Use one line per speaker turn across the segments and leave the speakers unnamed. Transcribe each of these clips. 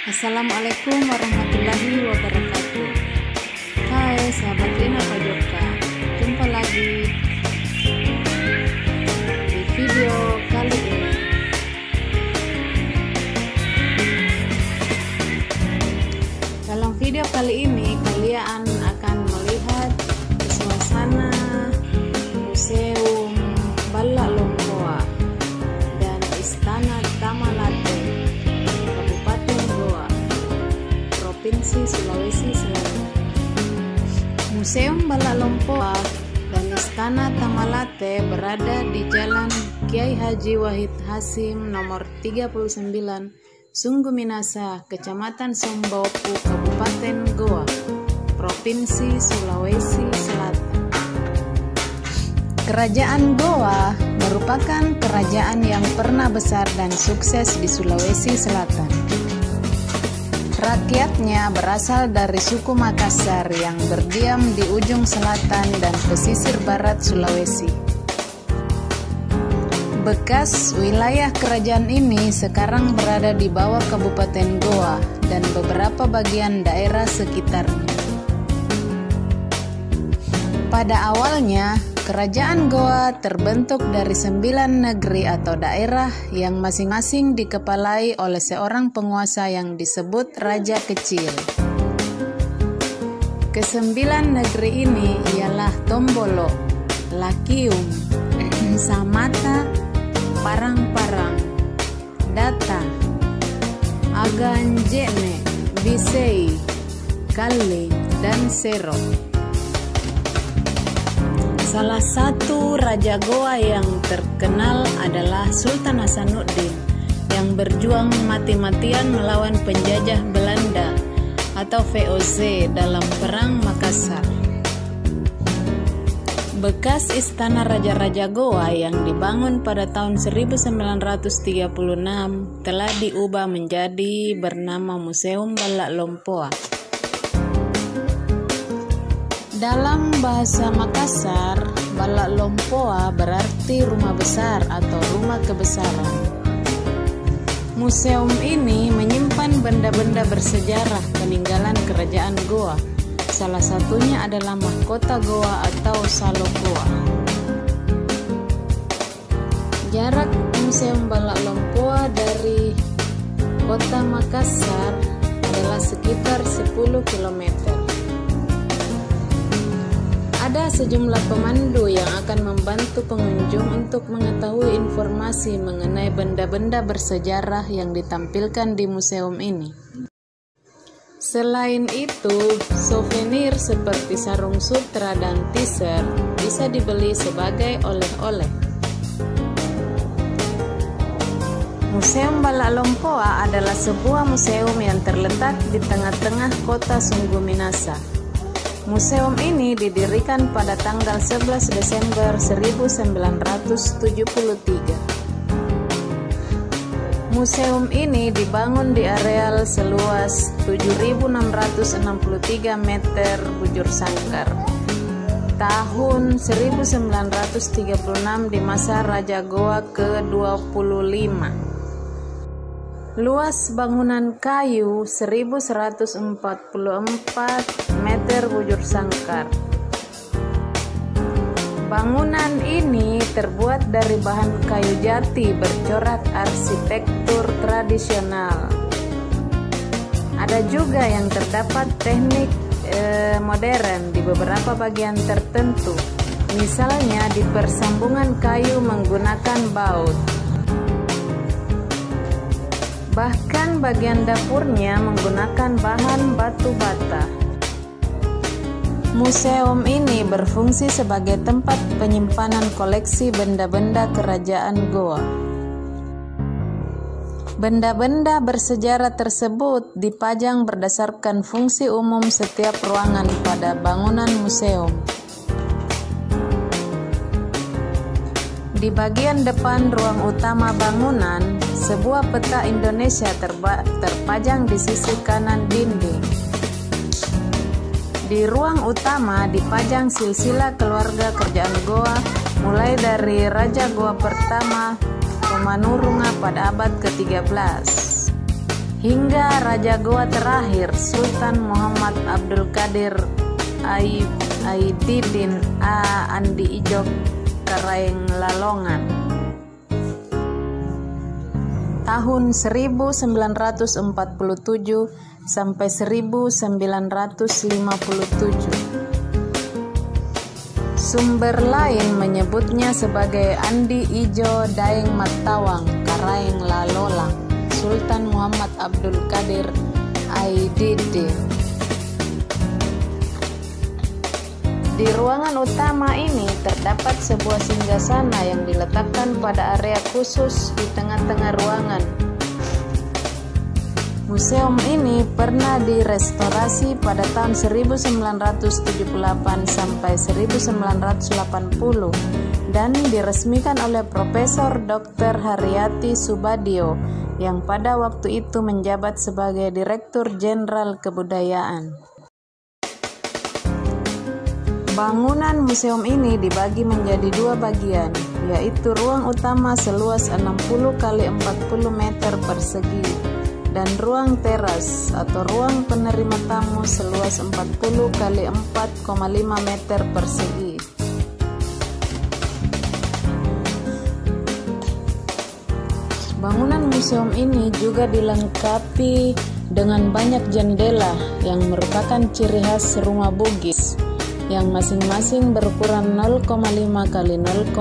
Assalamualaikum warahmatullahi wabarakatuh. Hai sahabat Rina Pajoka, jumpa lagi di video kali ini. Dalam video kali ini kalian akan melihat suasana Museum Balla Lompoa dan Istana Tamalate, Kabupaten Goa, Provinsi Sulawesi Selatan. Museum Balla Lompoa dan Istana Tamalate berada di Jalan Kiai Haji Wahid Hasim nomor 39, Sungguh Minasa, Kecamatan Sombopu, Kabupaten Goa, Provinsi Sulawesi Selatan. Kerajaan Goa merupakan kerajaan yang pernah besar dan sukses di Sulawesi Selatan. Rakyatnya berasal dari suku Makassar yang berdiam di ujung selatan dan pesisir barat Sulawesi. Bekas wilayah kerajaan ini sekarang berada di bawah Kabupaten Goa dan beberapa bagian daerah sekitarnya. Pada awalnya, Kerajaan Goa terbentuk dari 9 negeri atau daerah yang masing-masing dikepalai oleh seorang penguasa yang disebut Raja Kecil. Kesembilan negeri ini ialah Tombolo, Lakium, Samata, Parang-Parang, Data, Aganjene, Bisei, Kalle, dan Sero. Salah satu Raja Goa yang terkenal adalah Sultan Hasanuddin yang berjuang mati-matian melawan penjajah Belanda atau VOC dalam Perang Makassar. Bekas istana Raja-Raja Goa yang dibangun pada tahun 1936 telah diubah menjadi bernama Museum Balla Lompoa. Dalam bahasa Makassar, Balla Lompoa berarti rumah besar atau rumah kebesaran. Museum ini menyimpan benda-benda bersejarah peninggalan kerajaan Goa. Salah satunya adalah mahkota Goa atau Salok Goa. Jarak Museum Balla Lompoa dari kota Makassar adalah sekitar 10 km. Ada sejumlah pemandu yang akan membantu pengunjung untuk mengetahui informasi mengenai benda-benda bersejarah yang ditampilkan di museum ini. Selain itu, souvenir seperti sarung sutra dan t-shirt bisa dibeli sebagai oleh-oleh. Museum Balla Lompoa adalah sebuah museum yang terletak di tengah-tengah kota Sungguh Minasa. Museum ini didirikan pada tanggal 11 Desember 1973. Museum ini dibangun di areal seluas 7.663 meter bujur sangkar tahun 1936 di masa Raja Goa ke-25. Luas bangunan kayu 1144 meter bujur sangkar. Bangunan ini terbuat dari bahan kayu jati bercorak arsitektur tradisional. Ada juga yang terdapat teknik modern di beberapa bagian tertentu, misalnya di persambungan kayu menggunakan baut. Bahkan bagian dapurnya menggunakan bahan batu bata. Museum ini berfungsi sebagai tempat penyimpanan koleksi benda-benda kerajaan Goa. Benda-benda bersejarah tersebut dipajang berdasarkan fungsi umum setiap ruangan pada bangunan museum. Di bagian depan ruang utama bangunan, sebuah peta Indonesia terpajang di sisi kanan dinding. Di ruang utama dipajang silsilah keluarga kerajaan Goa, mulai dari Raja Goa pertama Pemanurunga pada abad ke-13 hingga Raja Goa terakhir Sultan Muhammad Abdul Qadir Aididin Andi Ijo Karaeng Lalongan. Tahun 1947 sampai 1957. Sumber lain menyebutnya sebagai Andi Ijo Daeng Matawang Karaeng Lalolang Sultan Muhammad Abdul Qadir Aididin. Di ruangan utama ini terdapat sebuah singgasana yang diletakkan pada area khusus di tengah-tengah ruangan. Museum ini pernah direstorasi pada tahun 1978 sampai 1980 dan diresmikan oleh Profesor Dr. Haryati Subadio yang pada waktu itu menjabat sebagai Direktur Jenderal Kebudayaan. Bangunan museum ini dibagi menjadi dua bagian, yaitu ruang utama seluas 60 x 40 meter persegi dan ruang teras atau ruang penerima tamu seluas 40 x 4,5 meter persegi. Bangunan museum ini juga dilengkapi dengan banyak jendela yang merupakan ciri khas rumah Bugis yang masing-masing berukuran 0,5 x 0,5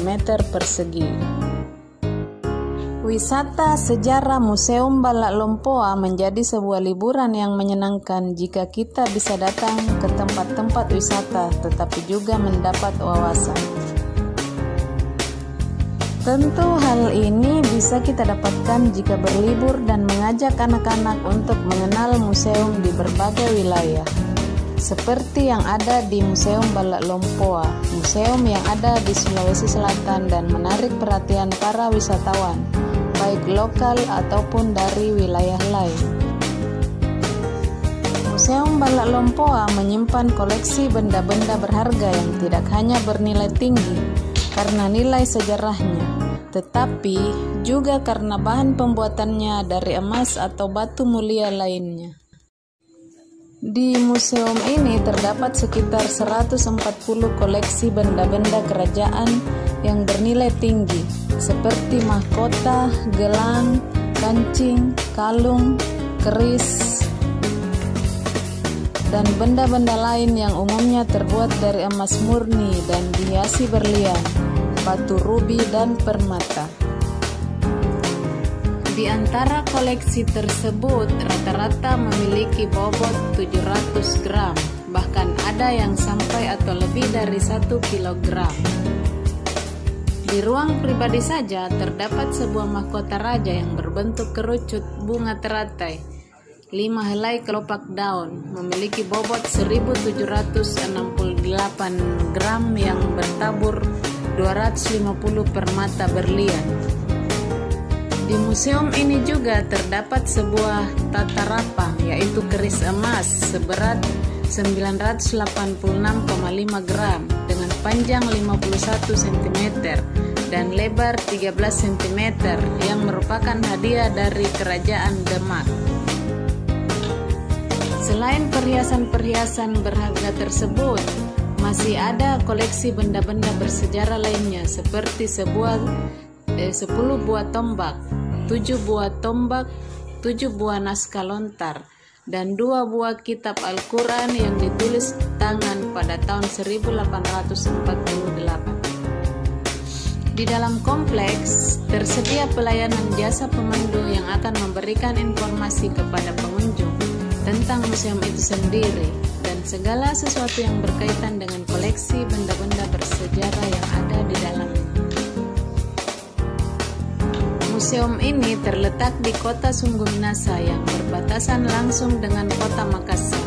meter persegi. Wisata sejarah Museum Balak Lompoa menjadi sebuah liburan yang menyenangkan jika kita bisa datang ke tempat-tempat wisata tetapi juga mendapat wawasan. Tentu hal ini bisa kita dapatkan jika berlibur dan mengajak anak-anak untuk mengenal museum di berbagai wilayah. Seperti yang ada di Museum Balak Lompoa, museum yang ada di Sulawesi Selatan dan menarik perhatian para wisatawan, baik lokal ataupun dari wilayah lain. Museum Balak Lompoa menyimpan koleksi benda-benda berharga yang tidak hanya bernilai tinggi karena nilai sejarahnya, tetapi juga karena bahan pembuatannya dari emas atau batu mulia lainnya. Di museum ini terdapat sekitar 140 koleksi benda-benda kerajaan yang bernilai tinggi, seperti mahkota, gelang, kancing, kalung, keris, dan benda-benda lain yang umumnya terbuat dari emas murni dan dihiasi berlian, batu rubi, dan permata. Di antara koleksi tersebut rata-rata memiliki bobot 700 gram, bahkan ada yang sampai atau lebih dari 1 kilogram. Di ruang pribadi saja terdapat sebuah mahkota raja yang berbentuk kerucut bunga teratai, 5 helai kelopak daun, memiliki bobot 1768 gram yang bertabur 250 permata berlian. Di museum ini juga terdapat sebuah tata rapang, yaitu keris emas seberat 986,5 gram dengan panjang 51 cm dan lebar 13 cm yang merupakan hadiah dari Kerajaan Demak. Selain perhiasan-perhiasan berharga tersebut, masih ada koleksi benda-benda bersejarah lainnya seperti 10 buah tombak, 7 buah tombak, 7 buah naskah lontar, dan 2 buah kitab Al-Quran yang ditulis tangan pada tahun 1848. Di dalam kompleks tersedia pelayanan jasa pemandu yang akan memberikan informasi kepada pengunjung tentang museum itu sendiri dan segala sesuatu yang berkaitan dengan koleksi benda-benda bersejarah yang ada di dalamnya. Museum ini terletak di kota Sungguh Minasa yang berbatasan langsung dengan kota Makassar.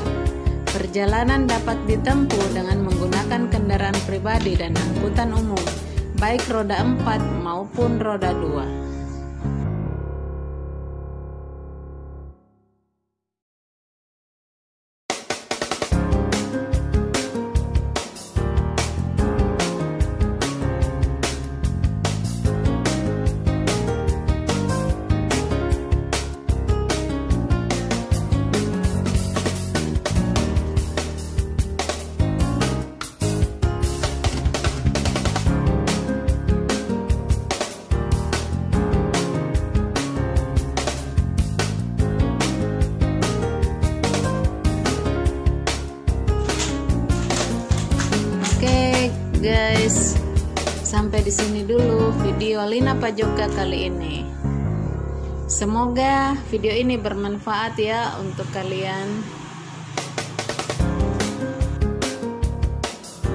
Perjalanan dapat ditempuh dengan menggunakan kendaraan pribadi dan angkutan umum, baik roda 4 maupun roda 2. Sampai di sini dulu video Lina Pajoka kali ini. Semoga video ini bermanfaat ya untuk kalian.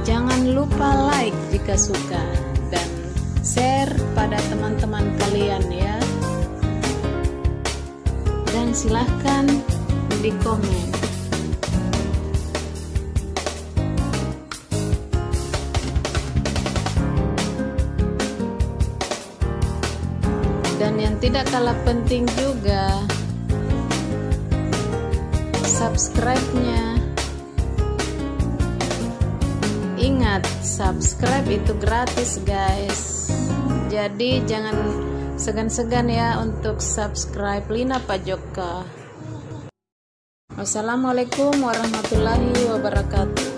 Jangan lupa like jika suka dan share pada teman-teman kalian ya. Dan silahkan di komen. Dan yang tidak kalah penting juga, subscribe-nya. Ingat, subscribe itu gratis guys. Jadi jangan segan-segan ya untuk subscribe Lina Pajoka. Wassalamualaikum warahmatullahi wabarakatuh.